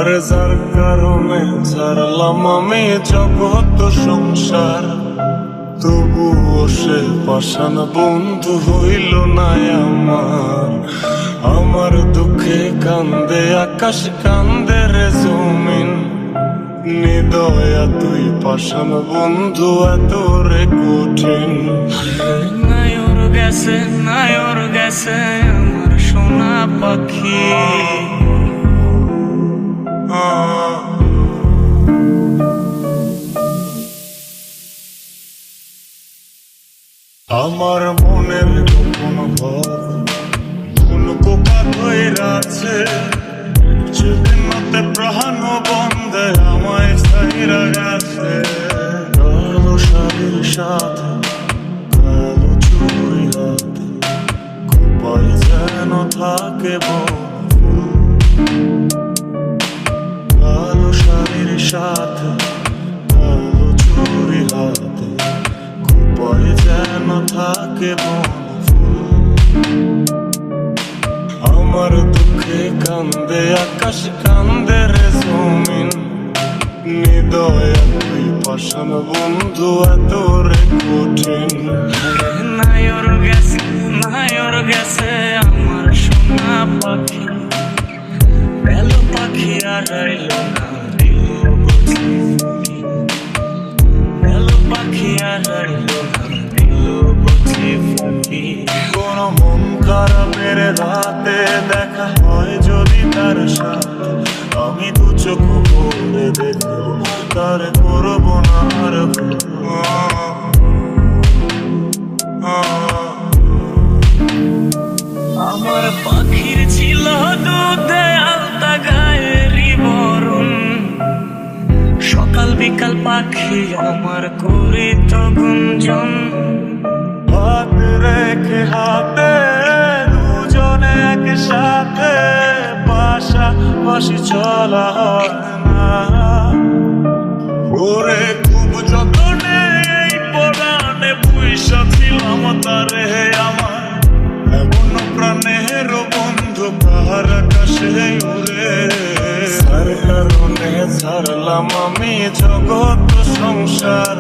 আর যার কারণে ছাড়লাম আমি জগৎ সংসার, তবুও সে পাষাণ বন্ধু হইল না আমার। আমার দুঃখে কান্দে আকাশ, কান্দে রে জমিন, নিদয়া তুই পাষাণ বন্ধু এত রে কঠিন। নায়র গেছে, নায়র গেছে আমার সোনা পাখি। আমার মনের গোপন ঘর কোন কোপা ধইরাছে, যেদিন মতে প্রাণ বন্ধে আমায় ছাইরা গেছে। কালো শাড়ির সাথে কালো চুড়ি হাতে, কোপায় যেন থাকে বনফুল। কালো শাড়ির সাথে কালো চুড়ি হাতে, কোপায় যেন থাকে বনফুল। আমার দুঃখে কান্দে আকাশ, কান্দে রে জমিন, নিদয়া তুই পাষাণ বন্ধু এত রে কঠিন। নায়র গেছে, নায়র গেছে আমার সোনা পাখি। বেলো পাখি আর রইল না, দিল বুঝি ফাঁকি। বেলো পাখি আর রইল না, দিল বুঝি ফাঁকি। কোন মন খারাপের রাতে দেখা হয় যদি তার সাথে, আমি দু চোখ ভরে দেখো তার করবো না আর ভুল। আমার পাখির ছিল দুধে আলতা গায়েরই বরণ, সকাল বিকাল পাখি আমার করিত গুঞ্জন। হাত রেখে হাতে দুজনে একসাথে, পাশাপাশি চলা হয় না। ওরে খুব যতনে এই পরাণে পুইসা ছিলাম তারে আমার, এমন প্রাণের বন্ধু কার আকাশে উড়ে। তার কারণে ছাড়লাম আমি জগৎ সংসার,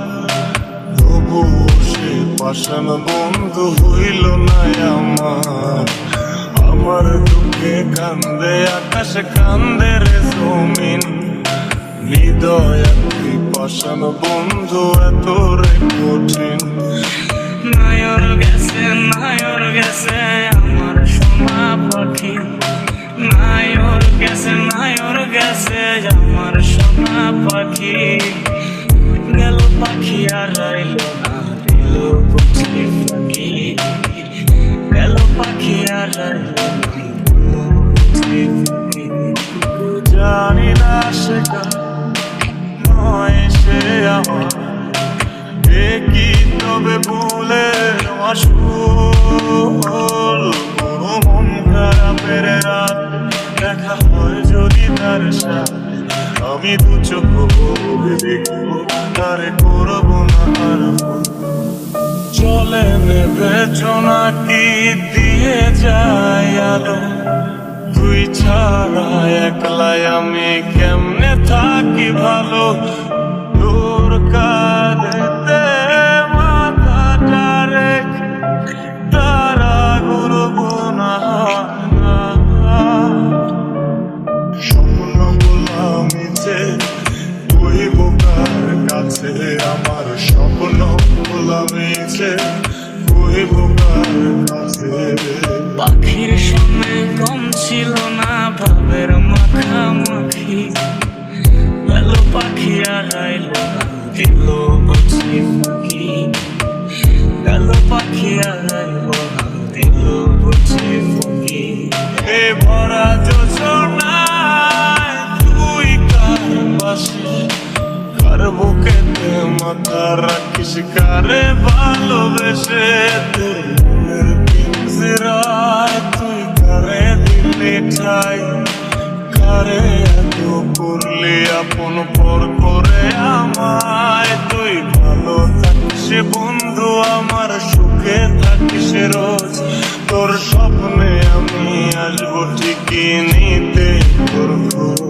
তবুও সে পাষাণ বন্ধু হইল না আমার। আমার দুঃখে কান্দে আকাশ, কান্দে রে জমিন, নিদয়া তুই পাষাণ বন্ধু এত রে কঠিন। নায়র গেছে, নায়র গেছে আমার সোনা পাখি। নায়র গেছে, নায়র গেছে আমার সোনা পাখি। গেল পাখি আর রইল না, দিল বুঝি ফাঁকি। গেল পাখি আর রইল না, দিল বুঝি ফাঁকি। জানি না সে নয় সে আমার, এ কি তবে ভুলের মাসুল। কোনো মন খারাপের রাত দেখা হয় যদি তার সাথে, আমি দু চোখ ভরে দেখবো তারে করবো না আর ভুল। চলে নেবে জোনাকি দিয়ে যায় আলো, তুই ছাড়া একলাই আমি কেমনে থাকি ভালো। তোর কাঁধেতে মাথাটা রেখে তারা ঘুরবো না। স্বপ্ন বললাম যে তুই বোকার কাছে, আমার স্বপ্ন বললাম যে তুই বোকার কাছে। পাখির সঙ্গে কম ছিল না ভাবের মাখামাখি। গেল পাখি আর রইল না, দিল বুঝি ফাঁকি। গেল পাখি আর রইল না, দিল বুঝি ফাঁকি। এ ভরা যোজনায় তুই কার পাশে, কার বুকেতে মাথা রাখিস, কারে ভালোবেসে। তোর মনের পিঞ্জরায় তুই কারে দিলি ঠাই, কারে এত করলি আপন পর করে আমায়। তুই ভালো থাকিস বন্ধু আমার, সুখে থাকিস রোজ। তোর স্বপ্নে আমি আসবো ঠিকই নিতে তোর খোঁজ।